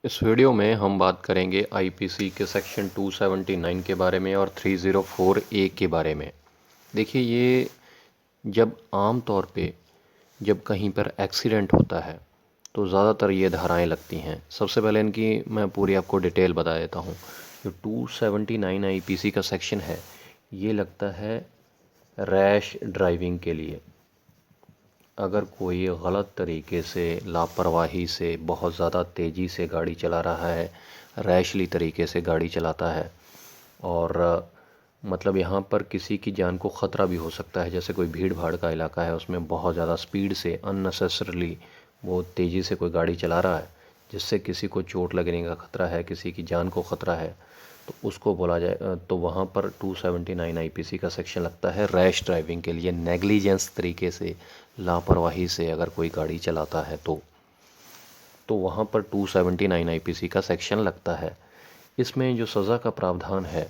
इस वीडियो में हम बात करेंगे आईपीसी के सेक्शन 279 के बारे में और 304 ए के बारे में। देखिए, ये जब आम तौर पे जब कहीं पर एक्सीडेंट होता है तो ज़्यादातर ये धाराएं लगती हैं। सबसे पहले इनकी मैं पूरी आपको डिटेल बता देता हूँ। जो 279 आईपीसी का सेक्शन है, ये लगता है रैश ड्राइविंग के लिए। अगर कोई गलत तरीके से, लापरवाही से, बहुत ज़्यादा तेज़ी से गाड़ी चला रहा है, रैशली तरीके से गाड़ी चलाता है और मतलब यहाँ पर किसी की जान को ख़तरा भी हो सकता है। जैसे कोई भीड़ भाड़ का इलाका है, उसमें बहुत ज़्यादा स्पीड से अननेसेसरली बहुत तेज़ी से कोई गाड़ी चला रहा है, जिससे किसी को चोट लगने का ख़तरा है, किसी की जान को ख़तरा है, तो उसको बोला जाए तो वहाँ पर 279 आईपीसी का सेक्शन लगता है रैश ड्राइविंग के लिए। नेग्लिजेंस तरीके से, लापरवाही से अगर कोई गाड़ी चलाता है तो वहाँ पर 279 आईपीसी का सेक्शन लगता है। इसमें जो सज़ा का प्रावधान है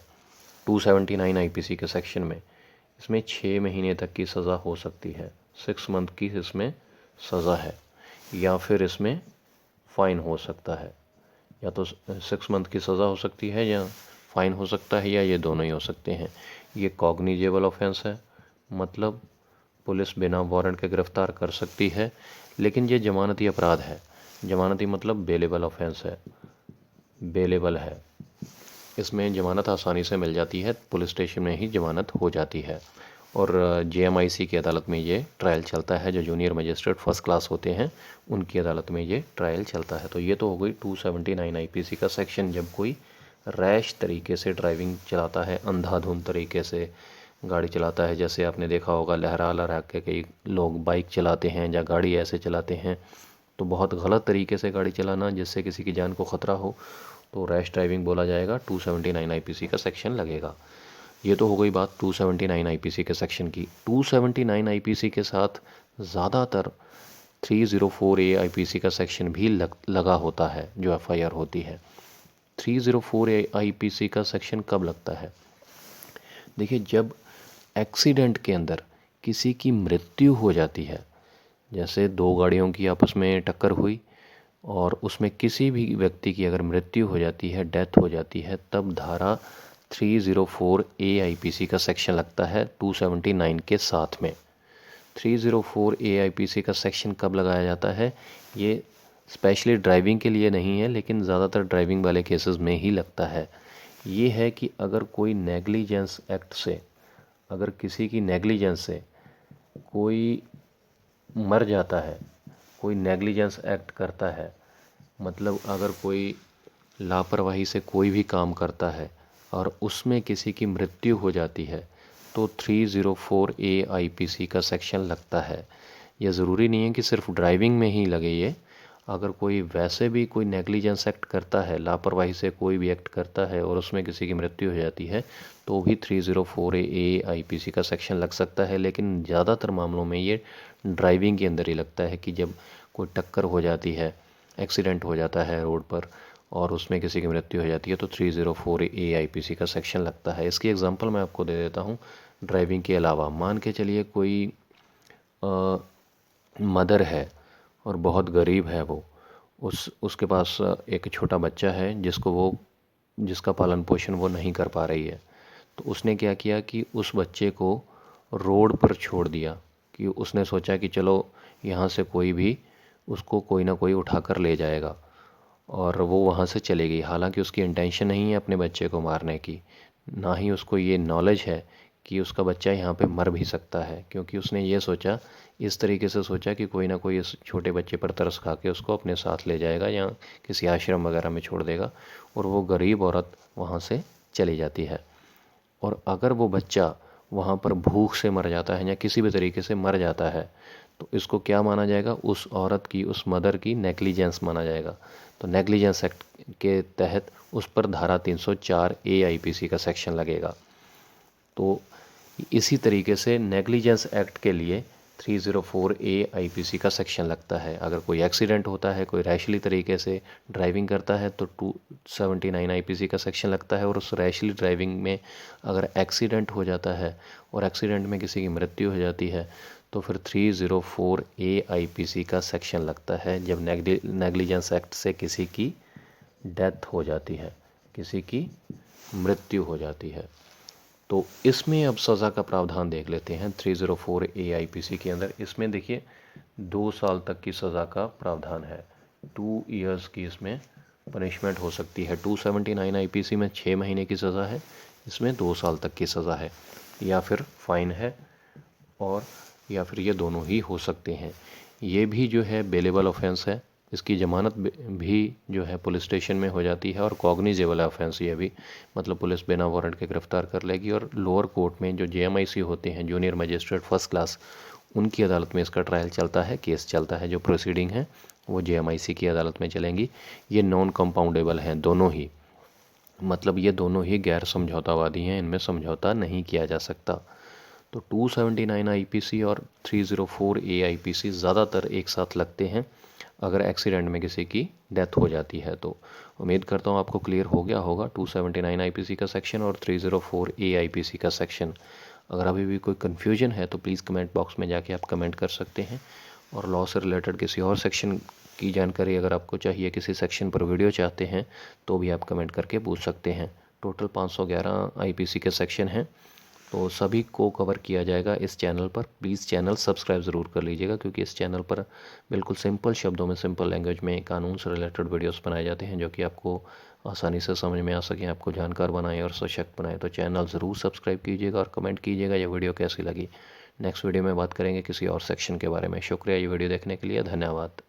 279 आईपीसी के सेक्शन में, इसमें 6 महीने तक की सज़ा हो सकती है। 6 मंथ की इसमें सज़ा है, या फिर इसमें फ़ाइन हो सकता है। या तो 6 मंथ की सज़ा हो सकती है, या फ़ाइन हो सकता है, या ये दोनों ही हो सकते हैं। ये कॉग्निजेबल ऑफेंस है, मतलब पुलिस बिना वारंट के गिरफ़्तार कर सकती है, लेकिन ये ज़मानती अपराध है। ज़मानती मतलब बेलेबल ऑफेंस है, बेलेबल है। इसमें ज़मानत आसानी से मिल जाती है, पुलिस स्टेशन में ही ज़मानत हो जाती है। और जेएमआईसी की अदालत में ये ट्रायल चलता है। जो जूनियर मजिस्ट्रेट फर्स्ट क्लास होते हैं, उनकी अदालत में ये ट्रायल चलता है। तो ये तो हो गई 279 आईपीसी का सेक्शन, जब कोई रैश तरीके से ड्राइविंग चलाता है, अंधाधुंध तरीके से गाड़ी चलाता है। जैसे आपने देखा होगा, लहरा लहरा के कई लोग बाइक चलाते हैं या गाड़ी ऐसे चलाते हैं, तो बहुत गलत तरीके से गाड़ी चलाना जिससे किसी की जान को ख़तरा हो, तो रैश ड्राइविंग बोला जाएगा, 279 आईपीसी का सेक्शन लगेगा। ये तो हो गई बात 279 आईपीसी के सेक्शन की। 279 आईपीसी के साथ ज़्यादातर 304 ए आईपीसी का सेक्शन भी लगा होता है, जो एफआईआर होती है। 304 ए आईपीसी का सेक्शन कब लगता है? देखिए, जब एक्सीडेंट के अंदर किसी की मृत्यु हो जाती है, जैसे दो गाड़ियों की आपस में टक्कर हुई और उसमें किसी भी व्यक्ति की अगर मृत्यु हो जाती है, डेथ हो जाती है, तब धारा 304 ए आईपीसी का सेक्शन लगता है 279 के साथ में। 304 ए आईपीसी का सेक्शन कब लगाया जाता है? ये स्पेशली ड्राइविंग के लिए नहीं है, लेकिन ज़्यादातर ड्राइविंग वाले केसेस में ही लगता है। ये है कि अगर कोई नेग्लिजेंस एक्ट से, अगर किसी की नेग्लिजेंस से कोई मर जाता है, कोई नेग्लिजेंस एक्ट करता है, मतलब अगर कोई लापरवाही से कोई भी काम करता है और उसमें किसी की मृत्यु हो जाती है, तो 304 ए आईपीसी का सेक्शन लगता है। यह ज़रूरी नहीं है कि सिर्फ ड्राइविंग में ही लगे ये। अगर कोई वैसे भी कोई नेग्लिजेंस एक्ट करता है, लापरवाही से कोई भी एक्ट करता है और उसमें किसी की मृत्यु हो जाती है, तो भी 304 ए आईपीसी का सेक्शन लग सकता है। लेकिन ज़्यादातर मामलों में ये ड्राइविंग के अंदर ही लगता है कि जब कोई टक्कर हो जाती है, एक्सीडेंट हो जाता है रोड पर और उसमें किसी की मृत्यु हो जाती है, तो 304 ए आईपीसी का सेक्शन लगता है। इसकी एग्जांपल मैं आपको दे देता हूँ। ड्राइविंग के अलावा मान के चलिए कोई मदर है और बहुत गरीब है वो, उसके पास एक छोटा बच्चा है जिसका पालन पोषण वो नहीं कर पा रही है। तो उसने क्या किया कि उस बच्चे को रोड पर छोड़ दिया, कि उसने सोचा कि चलो यहाँ से कोई भी उसको कोई ना कोई उठा कर ले जाएगा, और वो वहाँ से चली गई। हालांकि उसकी इंटेंशन नहीं है अपने बच्चे को मारने की, ना ही उसको ये नॉलेज है कि उसका बच्चा यहाँ पे मर भी सकता है, क्योंकि उसने ये सोचा, इस तरीके से सोचा कि कोई ना कोई इस छोटे बच्चे पर तरस खा के उसको अपने साथ ले जाएगा या किसी आश्रम वगैरह में छोड़ देगा, और वो गरीब औरत वहाँ से चली जाती है। और अगर वो बच्चा वहाँ पर भूख से मर जाता है या किसी भी तरीके से मर जाता है, तो इसको क्या माना जाएगा? उस औरत की, उस मदर की नेग्लिजेंस माना जाएगा। तो नेग्लिजेंस एक्ट के तहत उस पर धारा 304 ए आईपीसी का सेक्शन लगेगा। तो इसी तरीके से नेग्लिजेंस एक्ट के लिए 304 ए आईपीसी का सेक्शन लगता है। अगर कोई एक्सीडेंट होता है, कोई रैशली तरीके से ड्राइविंग करता है, तो 279 आईपीसी का सेक्शन लगता है। और उस रैशली ड्राइविंग में अगर एक्सीडेंट हो जाता है और एक्सीडेंट में किसी की मृत्यु हो जाती है, तो फिर 304 ए आईपीसी का सेक्शन लगता है, जब नेग्लिजेंस एक्ट से किसी की डेथ हो जाती है, किसी की मृत्यु हो जाती है। तो इसमें अब सज़ा का प्रावधान देख लेते हैं 304 AIPC के अंदर। इसमें देखिए 2 साल तक की सज़ा का प्रावधान है, 2 इयर्स की इसमें पनिशमेंट हो सकती है। 279 IPC में 6 महीने की सज़ा है, इसमें 2 साल तक की सज़ा है, या फिर फ़ाइन है, और या फिर ये दोनों ही हो सकते हैं। ये भी जो है बेलेबल ऑफेंस है, इसकी ज़मानत भी जो है पुलिस स्टेशन में हो जाती है, और कॉग्निजेबल ऑफेंस ये भी, मतलब पुलिस बिना वारंट के गिरफ्तार कर लेगी। और लोअर कोर्ट में जो JMIC होते हैं, जूनियर मजिस्ट्रेट फर्स्ट क्लास, उनकी अदालत में इसका ट्रायल चलता है, केस चलता है। जो प्रोसीडिंग है वो JMIC की अदालत में चलेंगी। ये नॉन कंपाउंडेबल हैं दोनों ही, मतलब ये दोनों ही गैर समझौतावादी हैं, इनमें समझौता नहीं किया जा सकता। तो 279 IPC और 304 AIPC ज़्यादातर एक साथ लगते हैं अगर एक्सीडेंट में किसी की डेथ हो जाती है। तो उम्मीद करता हूँ आपको क्लियर हो गया होगा 279 IPC का सेक्शन और 304 AIPC का सेक्शन। अगर अभी भी कोई कन्फ्यूजन है तो प्लीज़ कमेंट बॉक्स में जाके आप कमेंट कर सकते हैं। और लॉ से रिलेटेड किसी और सेक्शन की जानकारी अगर आपको चाहिए, किसी सेक्शन पर वीडियो चाहते हैं, तो भी आप कमेंट करके पूछ सकते हैं। टोटल 511 IPC के सेक्शन हैं, तो सभी को कवर किया जाएगा इस चैनल पर। प्लीज़ चैनल सब्सक्राइब ज़रूर कर लीजिएगा, क्योंकि इस चैनल पर बिल्कुल सिंपल शब्दों में, सिंपल लैंग्वेज में कानून से रिलेटेड वीडियोस बनाए जाते हैं, जो कि आपको आसानी से समझ में आ सकें, आपको जानकार बनाएं और सशक्त बनाएं। तो चैनल ज़रूर सब्सक्राइब कीजिएगा और कमेंट कीजिएगा ये वीडियो कैसी लगी। नेक्स्ट वीडियो में बात करेंगे किसी और सेक्शन के बारे में। शुक्रिया ये वीडियो देखने के लिए, धन्यवाद।